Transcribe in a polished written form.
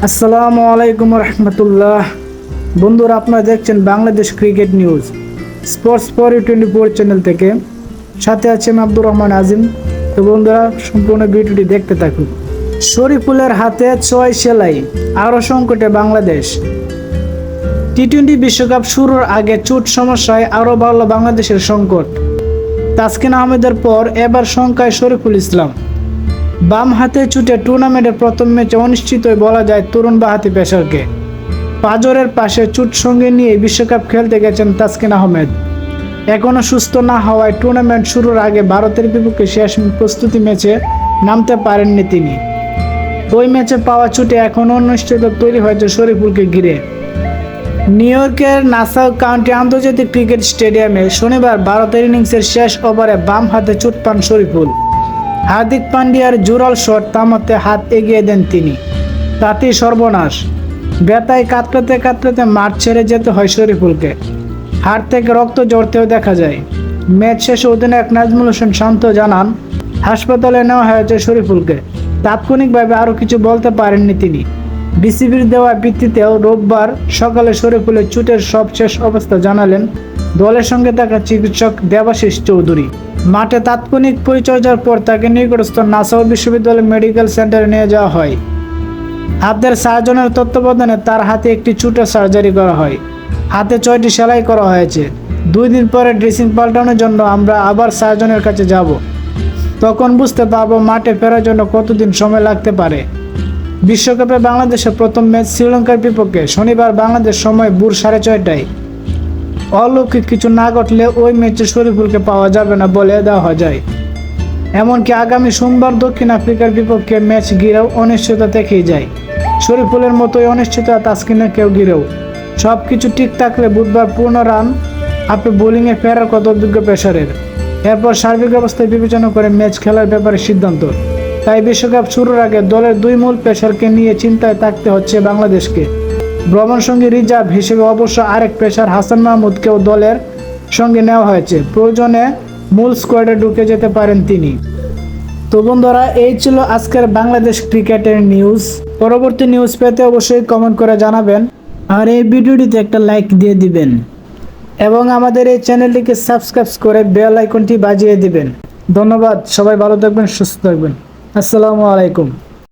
আসসালামু আলাইকুম রহমতুল্লাহ। বন্ধুরা, আপনারা দেখছেন Bangladesh cricket news sports for you channel থেকে। সাথে আছে আমি আব্দুর রহমান আজিম। তো বন্ধুরা, সম্পূর্ণ ভিডিওটি দেখতে থাকুন। শরীফুলের হাতে 6 সেলাই, আরও সংকটে বাংলাদেশ। টি-20 বিশ্বকাপ শুরুর আগে চোট সমস্যায় আরও বাড়ল বাংলাদেশের সংকট। তাসকিন আহমেদের পর এবার শঙ্কায় শরীফুল ইসলাম। বাম হাতে চোটে টুর্নামেন্টের প্রথম ম্যাচে অনিশ্চিতই বলা যায় তরুণ বাঁহাতি পেসারকে। পাঁজরের পাশে চোট সঙ্গে নিয়ে বিশ্বকাপ খেলতে গেছেন তাসকিন আহমেদ। এখনও সুস্থ না হওয়ায় টুর্নামেন্ট শুরুর আগে ভারতের বিপক্ষে শেষ প্রস্তুতি ম্যাচে নামতে পারেননি তিনি। ওই ম্যাচে পাওয়া চোটে এখন অনিশ্চয়তা তৈরি হয়েছে শরীফুলকে ঘিরে। নিউ ইয়র্কের নাসাউ কাউন্টি আন্তর্জাতিক ক্রিকেট স্টেডিয়ামে শনিবার ভারতের ইনিংসের শেষ ওভারে বাম হাতে চোট পান শরীফুল। হার্দিক পান্ডিয়ার জোরাল শট থামাতে হাত এগিয়ে দেন তিনি, তাতেই সর্বনাশ। ব্যথায় কাতরাতে কাতরাতে মাঠ ছেড়ে যেতে হয় শরীফুলকে। হাত থেকে রক্ত ঝরতেও দেখা যায়। ম্যাচ শেষে অধিনায়ক নাজমুল হোসেন শান্ত জানান, হাসপাতালে নেওয়া হয়েছে শরীফুলকে। তাৎক্ষণিকভাবে আরও কিছু বলতে পারেননি তিনি। বিসিবির দেওয়া ভিত্তিতেও রোববার সকালে শরীফুলের চোটের সবশেষ অবস্থা জানালেন দলের সঙ্গে থাকা চিকিৎসক দেবাশিস চৌধুরী। মাঠে তাৎক্ষণিক পরিচর্যার পর তাকে নিকটস্থ নাসাউ বিশ্ববিদ্যালয় মেডিকেল সেন্টারে নিয়ে যাওয়া হয়। হাতের সার্জনের তত্ত্বাবধানে তার হাতে একটি চোটের সার্জারি করা হয়। হাতে 6টি সেলাই করা হয়েছে। 2 দিন পরে ড্রেসিং পাল্টানোর জন্য আমরা আবার সার্জনের কাছে যাব। তখন বুঝতে পারবো মাঠে ফেরার জন্য কতদিন সময় লাগতে পারে। বিশ্বকাপে বাংলাদেশের প্রথম ম্যাচ শ্রীলঙ্কার বিপক্ষে শনিবার বাংলাদেশ সময় ভোর 6:30টায়। অলৌকিক কিছু না ঘটলে ওই ম্যাচে শরীফুলকে পাওয়া যাবে না বলে দেওয়া যায়। এমনকি আগামী সোমবার দক্ষিণ আফ্রিকার বিপক্ষে ম্যাচ ঘিরেও অনিশ্চয়তা থেকেই যায়। শরীফুলের মতোই অনিশ্চয়তা তাসকিনকেও ঘিরেও। সব কিছু ঠিক থাকলে বুধবার পূর্ণ রান আপে বোলিংয়ে ফেরার কথা অভিজ্ঞ পেসারের। এরপর সার্বিক অবস্থায় বিবেচনা করে ম্যাচ খেলার ব্যাপারে সিদ্ধান্ত। তাই বিশ্বকাপ শুরুর আগে দলের 2 মূল পেসারকে নিয়ে চিন্তায় থাকতে হচ্ছে বাংলাদেশকে। ভ্রমণসঙ্গী রিজার্ভ হিসেবে অবশ্য আরেক পেসার হাসান মাহমুদকেও দলের সঙ্গে নেওয়া হয়েছে। প্রয়োজনে মূল স্কোয়াডে ঢুকে যেতে পারেন তিনি। তো বন্ধুরা, এই ছিল আজকের বাংলাদেশ ক্রিকেটের নিউজ। পরবর্তী নিউজ পেতে অবশ্যই কমেন্ট করে জানাবেন, আর এই ভিডিওটিতে একটা লাইক দিয়ে দিবেন এবং আমাদের এই চ্যানেলটিকে সাবস্ক্রাইব করে বেল আইকনটি বাজিয়ে দিবেন। ধন্যবাদ। সবাই ভালো থাকবেন, সুস্থ থাকবেন। আসসালামু আলাইকুম।